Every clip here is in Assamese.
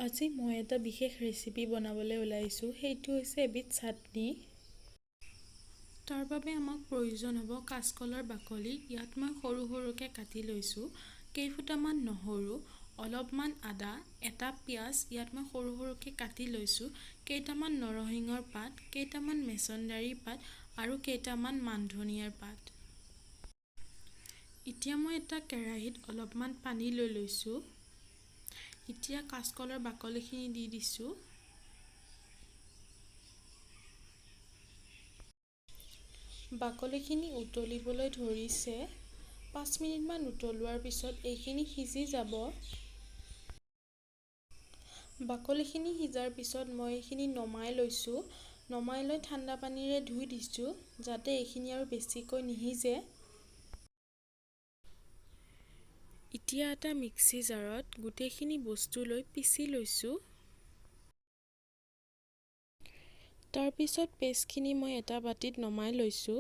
আজি মই এটা বিশেষ ৰেচিপি বনাবলৈ ওলাইছোঁ। সেইটো হৈছে এবিধ চাটনি। তাৰ বাবে আমাক প্ৰয়োজন হ'ব কাঁচকলৰ বাকলি। ইয়াত মই সৰু সৰুকৈ কাটি লৈছোঁ। কেইফুটামান নহৰু, অলপমান আদা, এটা পিঁয়াজ ইয়াত মই সৰু সৰুকৈ কাটি লৈছোঁ। কেইটামান নৰসিংহৰ পাত, কেইটামান মেছনদাৰী পাত আৰু কেইটামান মানধনিয়াৰ পাত। এতিয়া মই এটা কেৰাহীত অলপমান পানী লৈ লৈছোঁ। এতিয়া কাঁচকলৰ বাকলিখিনি দি দিছোঁ। বাকলিখিনি উতলিবলৈ ধৰিছে। 5 মিনিটমান উতলোৱাৰ পিছত এইখিনি সিজি যাব। বাকলিখিনি সিজাৰ পিছত মই এইখিনি নমাই লৈছোঁ। নমাই লৈ ঠাণ্ডা পানীৰে ধুই দিছোঁ যাতে এইখিনি আৰু বেছিকৈ নিসিজে। এতিয়া এটা মিক্সি জাৰত গোটেইখিনি বস্তু লৈ পিচি লৈছোঁ। তাৰপিছত পেষ্টখিনি মই এটা বাটিত নমাই লৈছোঁ।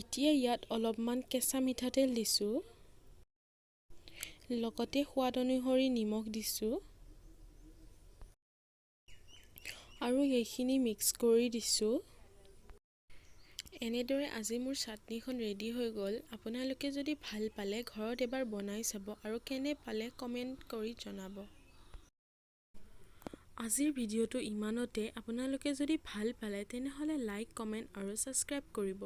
এতিয়া ইয়াত অলপমান কেঁচা মিঠাতেল দিছোঁ। লগতে সোৱাদ অনুসৰি নিমখ দিছোঁ আৰু এইখিনি মিক্স কৰি দিছোঁ। এনেদৰে আজি মোৰ চাটনিখন ৰেডি হৈ গ'ল। আপোনালোকে যদি ভাল পালে ঘৰত এবাৰ বনাই চাব আৰু কেনে পালে কমেণ্ট কৰি জনাব। আজিৰ ভিডিঅ'টো ইমানতে। আপোনালোকে যদি ভাল পালে তেনেহ'লে লাইক, কমেণ্ট আৰু ছাবস্ক্ৰাইব কৰিব।